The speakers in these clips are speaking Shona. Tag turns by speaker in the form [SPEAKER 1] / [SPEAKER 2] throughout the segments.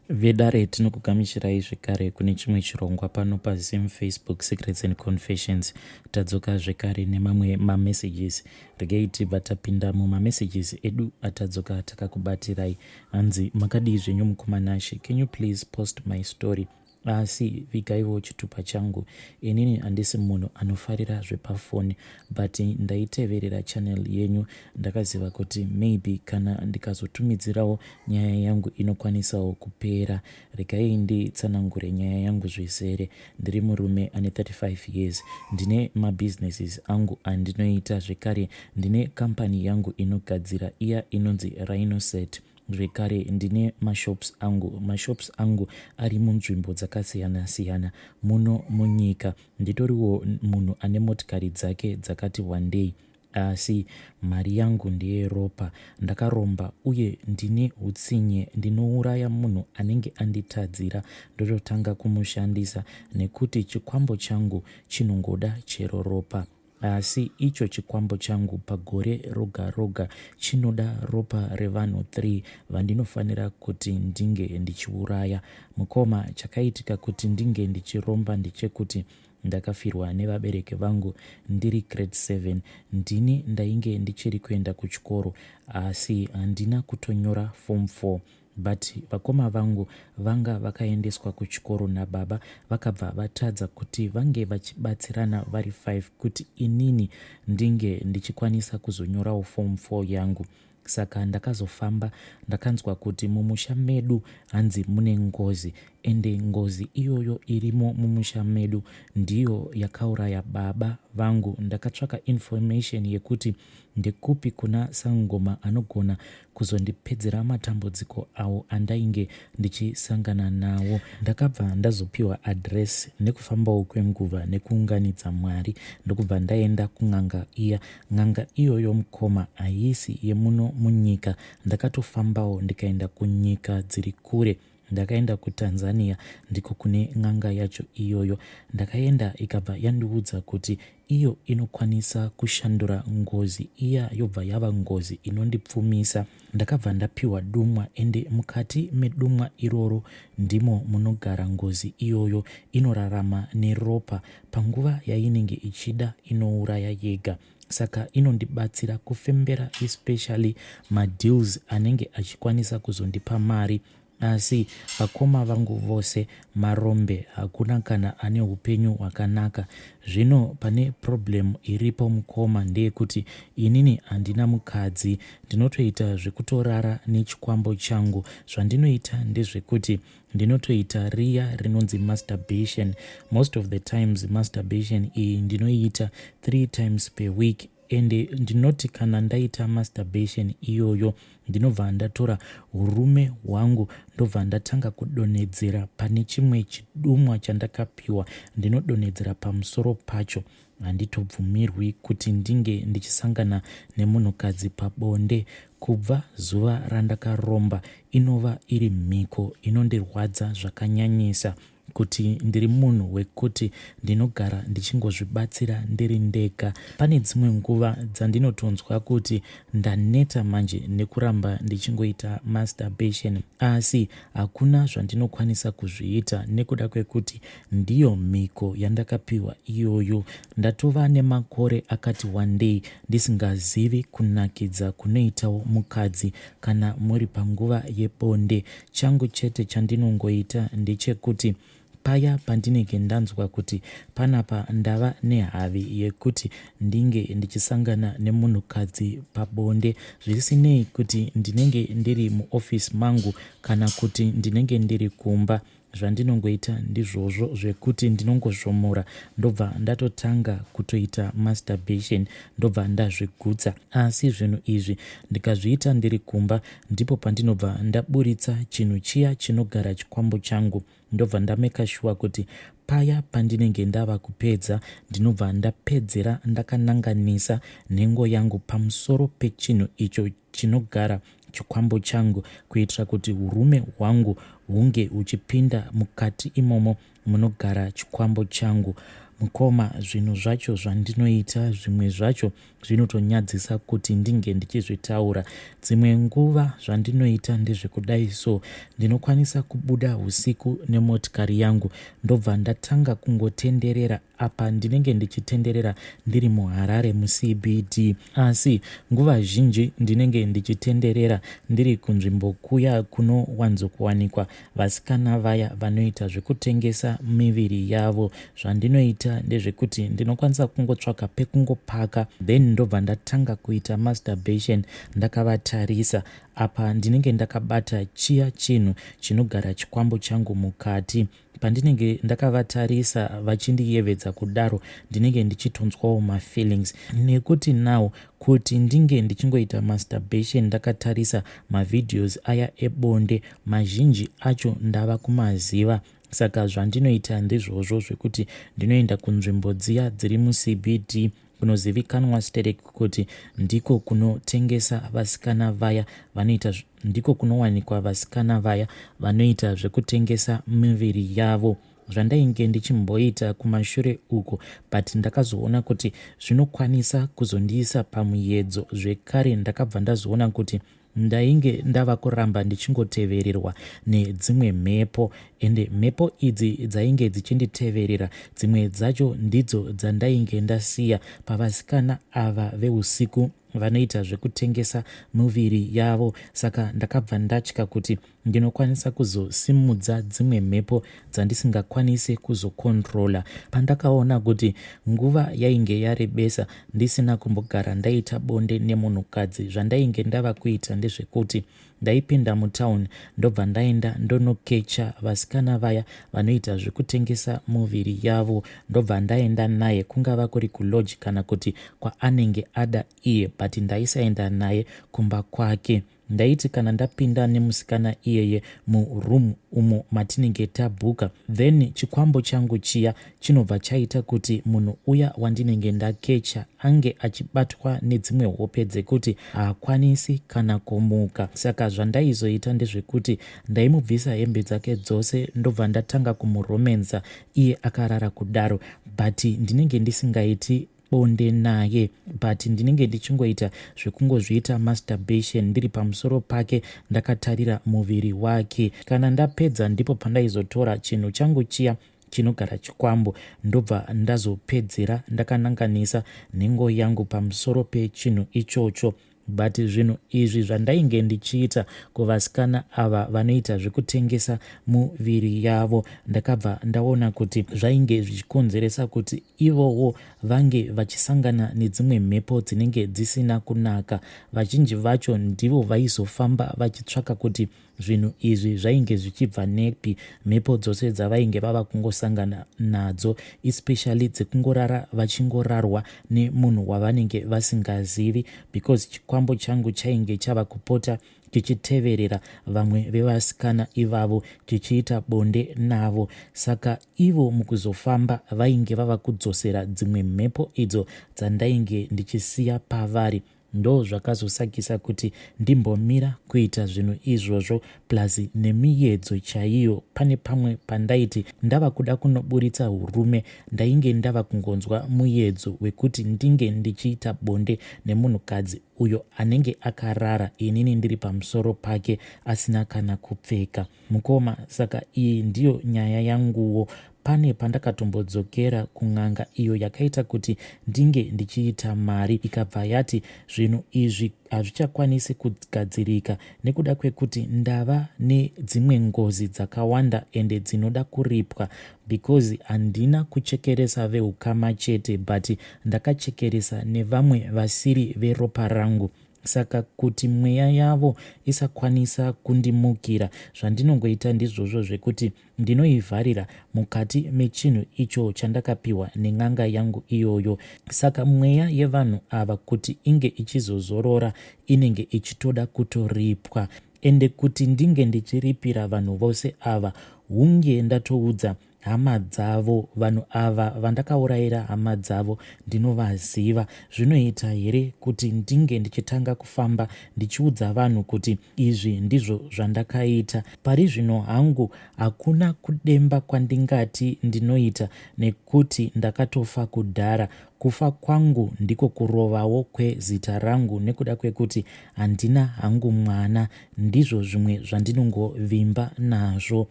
[SPEAKER 1] Vedare tinokugamishirai zvekare kune chimwe chirongwa pano pazim Facebook Secrets and Confessions. Tadzoka zvekare nemamwe mamessages. Regei tibva tapinda mumamessages edu atadzoka takakubatirai. Hanzi makadii zvenyu mukomanashe, can you please post my story? Asi vigaiwo chitupa changu. Inini handisi munhu anofarira zvepafoni, but ndaiteverera channel yenyu ndakaziva kuti maybe kana ndikazotumidzirawo nyaya yangu inokwanisawo kupera. Regai nditsanangure nyaya yangu zvizere. Ndiri murume ane 35 years. Ndine mabusinesses angu andinoita zvekare. Ndine kampani yangu inogadzira iya inonzi Rhinoset. Zvekare ndine mashops angu ari munzvimbo dzakasiyana siyana muno munyika. Nditoriwo munhu ane motikari dzake dzakati one day. Asi mari yangu ndeye ropa. Ndakaromba uye ndine utsinye. Ndinouraya munhu anenge anditadzira ndototanga kumushandisa nekuti chikwambo changu chinongoda chero ropa. Asi icho chikwambo changu pagore roga roga chinoda ropa revanhu 3 vandinofanira kuti ndinge ndichiuraya. Mukoma, chakaitika kuti ndinge ndichiromba ndechekuti ndakafirwa nevabereki vangu ndiri grade 7. Ndini ndainge ndichiri kuenda kuchikoro, asi handina kutonyora form 4. But vakoma vangu vanga vakaendeswa kuchikoro nababa, vakabva vatadza kuti vange vachibatsirana vari 5 kuti inini ndinge ndichikwanisa kuzonyorawo form 4 yangu. Saka ndakazofamba ndakanzwa kuti mumusha medu hanzi mune ngozi, ende ngozi iyoyo irimo mumusha medu ndiyo yakauraya baba vangu. Ndakatsvaka information yekuti ndekupi kuna sangoma anogona kuzondipedzera matambudziko awo andainge ndichisangana nawo. Ndakabva ndazopiwa address nekufambawo kwenguva nekuunganidza Mwari ndokubva ndaenda kun'anga iya. N'anga iyoyo mukoma haisi yemuno munyika. Ndakatofambawo ndikaenda kunyika dziri kure. Ndakaenda kuTanzania, ndiko kune n'anga yacho iyoyo. Ndakaenda ikabva yandiudza kuti iyo inokwanisa kushandura ngozi iya yobva yava ngozi inondipfumisa. Ndakabva ndapiwa dumwa, ende mukati medumwa iroro ndimo munogara ngozi iyoyo. Inorarama neropa. Panguva yainenge ichida inouraya yega. Saka inondibatsira kufembera, especially madeals anenge achikwanisa kuzondipa mari. Asi vakoma vangu vose marombe, hakuna kana ane upenyu hwakanaka. Zvino pane problem iripo mukoma ndeyekuti inini handina mukadzi. Ndinotoita zvekutorara nechikwambo changu. Zvandinoita ndezvekuti ndinotoita riya rinonzi masturbation. Most of the times masturbation iyi ndinoita 3 times per week. Ende ndinoti kana ndaita masturbation iyoyo ndinobva ndatora urume hwangu ndobva ndatanga kudonhedzera pane chimwe chidumwa chandakapiwa. Ndinodonhedzera pamusoro pacho. Handitobvumirwi kuti ndinge ndichisangana nemunhukadzi pabonde. Kubva zuva randakaromba inova iri mhiko inondirwadza zvakanyanyisa, kuti ndiri munhu wekuti ndinogara ndichingozvibatsira ndiri ndega. Pane dzimwe nguva dzandinotonzwa kuti ndaneta manje nekuramba ndichingoita masturbation, asi hakuna zvandinokwanisa kuzviita nekuda kwekuti ndiyo mhiko yandakapiwa iyoyo. Ndatova nemakore akati one day ndisingazivi kunakidza kunoitawo mukadzi kana muri panguva yebonde. Changu chete chandinongoita ndechekuti paya pandinenge ndanzwa kuti panapa ndava nehavi yekuti ndinge ndichisangana nemunhukadzi pabonde, zvisinei kuti ndinenge ndiri muofisi mangu kana kuti ndinenge ndiri kumba, zvandinongoita ndizvozvo zvekuti ndinongozvomora ndobva ndatotanga kutoita masturbation ndobva ndazvigutsa. Asi zvinhu izvi ndikazviita ndiri kumba ndipo pandinobva ndaburitsa chinhu chiya chinogara chikwambo changu. Ndobva ndameka sure kuti paya pandinenge ndava kupedza ndinobva ndapedzera ndakananganisa nhengo yangu pamusoro pechinhu icho chinogara chikwambo changu, kuitira kuti urume hwangu hunge huchipinda mukati imomo munogara chikwambo changu. mukoma zvinhu zvacho zvandinoita zvimwe zvacho zvinotonyadzisa kuti ndinge ndichizvitaura. Dzimwe nguva zvandinoita ndezvekudai, so ndinokwanisa kubuda usiku nemotikari yangu ndobva ndatanga kungotenderera apa ndinenge ndichitenderera ndiri muHarare muCBD, asi nguva zhinji ndinenge ndichitenderera ndiri kunzvimbo kuya kunowanzokuwanikwa vasikana vaya vanoita zvekutengesa miviri yavo. Zvandinoita ndezvekuti ndinokwanisa kungotsvaka pekungopaka then ndobva ndatanga kuita masturbation ndakavatarisa. Apa ndinenge ndakabata chiya chinhu chinogara chikwambo changu mukati. Pandinenge ndakavatarisa vachindiyevedza kudaro ndinenge ndichitonzwawo mafeelings, nekuti now kuti ndinge ndichingoita masturbation ndakatarisa mavideos aya ebonde mazhinji acho ndava kumaziva. Saka zvandinoita ndizvozvo zvekuti ndinoenda kunzvimbo dziya dziri muCBD kunozivikanwa sterek kuti ndiko kunotengesa vasikana vaya vanoita, ndiko kunowanikwa vasikana vaya vanoita zvekutengesa miviri yavo. Zvandainge ndichimboita kumashure uko, but ndakazoona kuti zvinokwanisa kuzondiisa pamuyedzo zvekare. Ndakabva ndazoona kuti ndainge ndava kuramba ndichingotevererwa nedzimwe mhepo, ende mhepo idzi dzainge dzichinditeverera dzimwe dzacho ndidzo dzandainge ndasiya pavasikana ava veusiku vanoita zvekutengesa muviri yavo. Saka ndakabva ndatya kuti ndinokwanisa kuzosimudza dzimwe mhepo dzandisingakwanisi kuzokontrola. Pandakaona kuti nguva yainge yarebesa ndisina kumbogara ndaita bonde nemunhukadzi, zvandainge ndava kuita ndezvekuti ndaipinda mutauni ndobva ndaenda ndonokecha vasikana vaya vanoita zvekutengesa muviri yavo, ndobva ndaenda naye kungava kuri kulodge kana kuti kwaanenge ada iye, but ndaisaenda naye kumba kwake. Ndaiti kana ndapinda nemusikana iyeye muroom umo matinenge tabhuka, then chikwambo changu chiya chinobva chaita kuti munhu uya wandinenge ndakecha ange achibatwa nedzimwe hope dzekuti haakwanisi kana kumuka. Saka zvandaizoita ndezvekuti ndaimubvisa hembe dzake dzose ndobva ndatanga kumuromenza iye akarara kudaro, but ndinenge ndisingaiti bonde naye, but ndinenge ndichingoita zvekungozviita masturbation ndiri pamusoro pake ndakatarira muviri wake. Kana ndapedza ndipo pandaizotora chinhu changu chiya chinogara chikwambo ndobva ndazopedzera ndakananganisa nhengo yangu pamusoro pechinhu ichocho. But zvinhu izvi zvandainge ndichiita kuvasikana ava vanoita zvekutengesa muviri yavo, ndakabva ndaona kuti zvainge zvichikonzeresa kuti ivowo vange vachisangana nedzimwe mhepo dzinenge dzisina kunaka. Vazhinji vacho ndivo vaizofamba vachitsvaka kuti zvinhu izvi zvainge zvichibva nepi, mhepo dzose dzavainge vava kungosangana nadzo, especially dzekungorara vachingorarwa nemunhu wavanenge vasingazivi, because chikwambo changu chainge chava kupota chichiteverera vamwe vevasikana ivavo chichiita bonde navo. Saka ivo mukuzofamba vainge vava kudzosera dzimwe mhepo idzo dzandainge ndichisiya pavari. Ndo zvakazosakisa kuti ndimbomira kuita zvinhu izvozvo, plus nemiyedzo chaiyo. Pane pamwe pandaiti ndava kuda kunoburitsa hurume, ndainge ndava kungonzwa muyedzo wekuti ndinge ndichiita bonde nemunhukadzi uyo anenge akarara inini ndiri pamusoro pake asina kana kupfeka mukoma. Saka iyi ndiyo nyaya yanguwo. Pane pandakatombodzokera kun'anga iyo yakaita kuti ndinge ndichiita mari, ikabva yati zvinhu izvi hazvichakwanisi kugadzirika nekuda kwekuti ndava nedzimwe ngozi dzakawanda ende dzinoda kuripwa, because handina kuchekeresa veukama chete but ndakachekeresa nevamwe vasiri veropa rangu. Saka kuti mweya yavo isakwanisa kundimukira, zvandinongoita ndizvozvo zvekuti ndinoivharira mukati mechinhu icho chandakapiwa nen'anga yangu iyoyo. Saka mweya yevanhu ava kuti inge ichizozorora inenge ichitoda kutoripwa, ende kuti ndinge ndichiripira vanhu vose ava hunge ndatoudza hama dzavo, vanhu ava vandakaurayira hama dzavo ndinovaziva. Zvinoita here kuti ndinge ndichitanga kufamba ndichiudza vanhu kuti izvi ndizvo zvandakaita? Pari zvino hangu hakuna kudemba kwandingati ndinoita nekuti ndakatofa kudhara. Kufa kwangu ndiko kurovawo kwezita rangu nekuda kwekuti handina hangu mwana. Ndizvo zvimwe zvandinongovimba nazvo.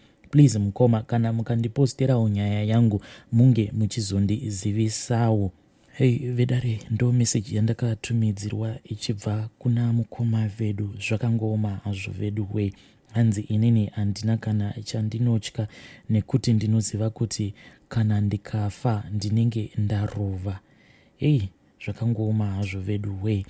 [SPEAKER 1] Please mukoma, kana mukandiposterawo nyaya yangu munge muchizondizivisawo. Hei vedare, ndo meseji yandakatumidzirwa ichibva kuna mukoma vedu. Zvakangooma hazvo vedu we. Hanzi inini handina kana chandinotya nekuti ndinoziva kuti kana ndikafa ndinenge ndarova. Hei, zvakangooma hazvo vedu we.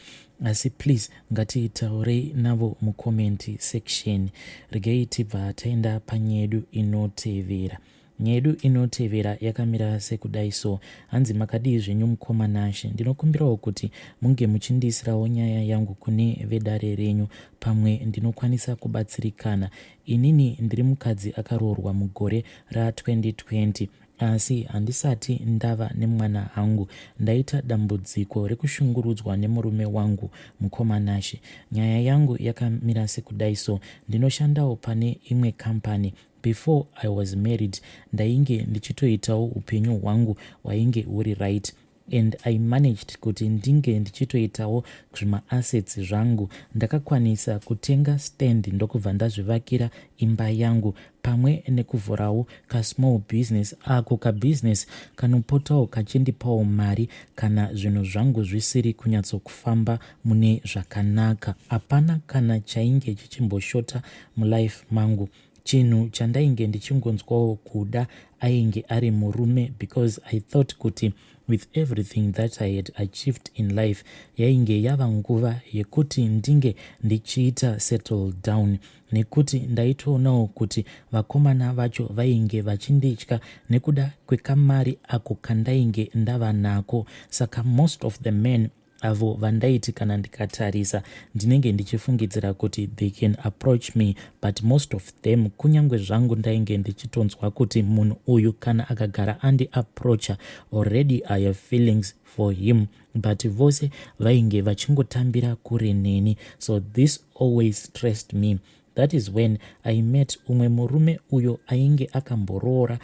[SPEAKER 1] Asi please ngatitaurei navo mucomment section. Regai tibva taenda panyedu inotevera. Nyedu inotevera yakamira sekudai so. Hanzi makadii zvenyu mukoma Nashe, ndinokumbirawo kuti munge muchindiisirawo nyaya yangu kune vedare renyu pamwe ndinokwanisa kubatsirikana. Inini ndiri mukadzi akaroorwa mugore ra2020. Asi handisati ndava nemwana hangu. Ndaita dambudziko rekushungurudzwa nemurume wangu mukoma Nashe. Nyaya yangu yakamira sekudai so. Ndinoshandawo pane imwe kampani. Before I was married, ndainge ndichitoitawo upenyu hwangu hwainge huri right. And I managed kuti ndinge ndichitoitawo zvima-assets zvangu. Ndakakwanisa kutenga stand ndokubva ndazvivakira imba yangu pamwe nekuvhurawo ka-small business. Ako ka-business kanopotawo kachindipawo mari kana zvinhu zvangu zvisiri kunyatsokufamba mune zvakanaka. Hapana kana chainge chichimboshota mulife mangu. Chinhu chandainge ndichingonzwawo kuda ainge ari murume, because I thought kuti with everything that I had achieved in life yainge yava nguva yekuti ndinge ndichiita settle down, nekuti ndaitoonawo kuti vakomana vacho vainge vachinditya nekuda kwekamari ako kandainge ndava nako. Saka most of the men avo vandaiti kana ndikatarisa ndinenge ndichifungidzira kuti they can approach me, but most of them, kunyange zvangu ndainge ndichitonzwa kuti munhu uyu kana akagara andi-approacha already I have feelings for him, but vose vainge vachingotambira kure neni. So this always stressed me. That is when I met umwe murume uyo ainge akamboroora,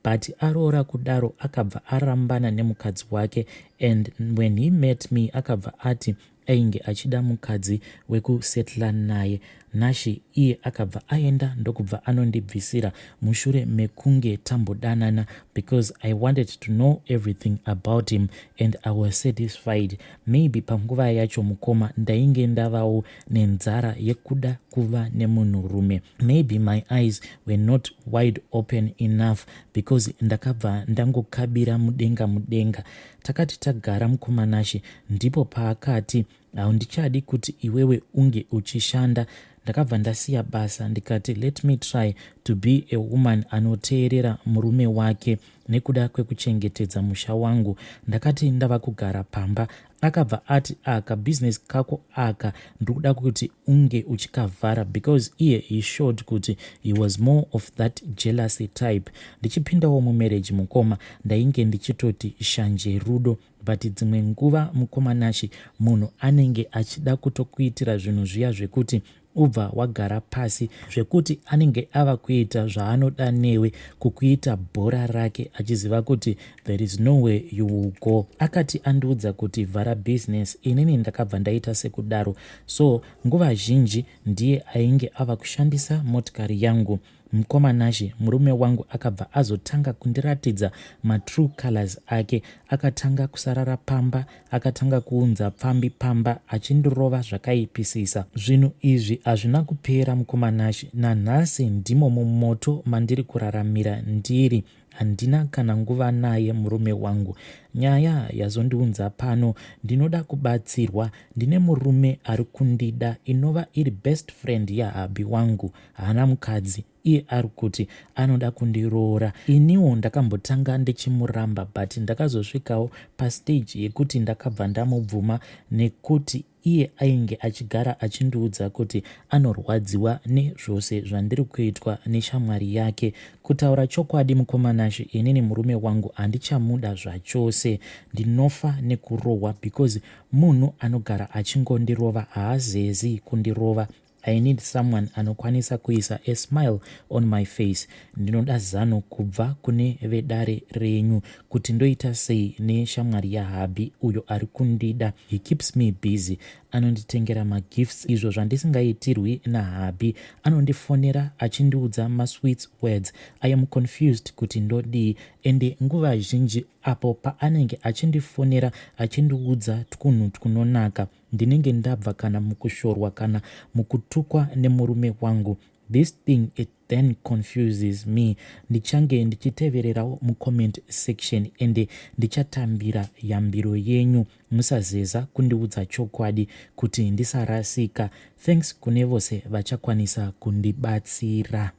[SPEAKER 1] but aroora kudaro akabva arambana nemukadzi wake, and when he met me akabva ati ainge achida mukadzi wekusetla naye. Nashe iye akabva aenda ndokubva anondibvisira mushure mekunge tambodanana, because I wanted to know everything about him and I was satisfied. Maybe panguva yacho mukoma ndainge ndavawo nenzara yekuda kuva nemunhurume. Maybe my eyes were not wide open enough, because ndakabva ndangokabira mudenga. Takati tagara mukoma Nashe ndipo paakati haundichadi kuti iwewe unge uchishanda. Ndakabva ndasiya basa ndikati let me try to be a woman anoteerera murume wake nekuda kwekuchengetedza musha wangu. Ndakati ndava kugara pamba. Akabva ati aka business kako aka ndokuda kuti unge uchikavhara, because iye he showed kuti he was more of that jealousy type. Ndichipindawo mumarriage mukoma ndainge ndichitoti shanje rudo, but dzimwe nguva mukoma Nashe munhu anenge achida kutokuitira zvinhu zviya zvekuti ubva wagara pasi, zvekuti anenge ava kuita zvaanoda newe, kukuita bhora rake achiziva kuti there is nowhere you will go. Akati andiudza kuti vhara business, inini ndakabva ndaita sekudaro. So nguva zhinji ndiye ainge ava kushandisa motikari yangu. Mukoma Nashe murume wangu akabva azotanga kundiratidza ma-true colors ake. Akatanga kusarara pamba, akatanga kuunza pfambi pamba, achindirova zvakaipisisa. Zvinhu izvi hazvina kupera mukoma Nashe. Nanhasi ndimo mumoto mandiri kuraramira ndiri. Handina kana nguva naye murume wangu. Nyaya yazondiunza pano, ndinoda kubatsirwa. Ndine murume ari kundida, inova iri best friend yahabi wangu, haana mukadzi. Iye ari kuti anoda kundiroora. Iniwo ndakambotanga ndichimuramba, but ndakazosvikawo pastage yekuti ndakabva ndamubvuma nekuti iye ainge achigara achindiudza kuti anorwadziwa nezvose zvandiri kuitwa neshamwari yake. Kutaura chokwadi mukomanashi, inini murume wangu handichamuda zvachose, ndinofa nekurohwa because munhu anogara achingondirova haazezi kundirova. I need someone anokwanisa kuisa a smile on my face. Ndinoda zano kubva kune vedare renyu kuti ndoita sei neshamwari yahabhi uyo ari kundida. He keeps me busy. Anonditengera magifts izvo zvandisingaitirwi nahabhi. Anondifonera achindiudza masweet words. I am confused kuti ndodii, ende nguva zhinji apo paanenge achindifonera achindiudza twunhu twunonaka, ndinenge ndabva kana mukushorwa kana mukutukwa nemurume wangu. This thing, it then confuses me. Ndichange ndichitevererawo mucomment section ende ndichatambira yambiro yenyu. Musazeza kundiudza chokwadi kuti ndisarasika. Thanks kune vose vachakwanisa kundibatsira.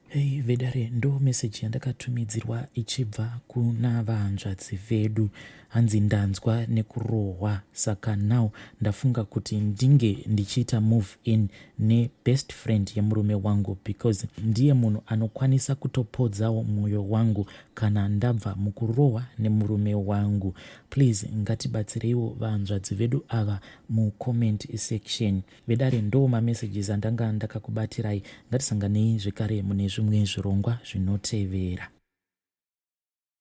[SPEAKER 1] Hey vedare, ndo message yandakatumidzirwa ichibva kuna vahanzvadzi vedu. Hanzi ndanzwa nekurohwa, saka now ndafunga kuti ndinge ndichiita move in nebest friend yemurume wangu because ndiye munhu anokwanisa kutopodzawo mwoyo wangu kana ndabva mukurohwa nemurume wangu. Please ngatibatsireiwo vahanzvadzi vedu ava mucomment section. Vedare, ndo mamessages andanga ndakakubatirai. Ngatisanganei zvekare mune zvimwe zvirongwa zvinotevera.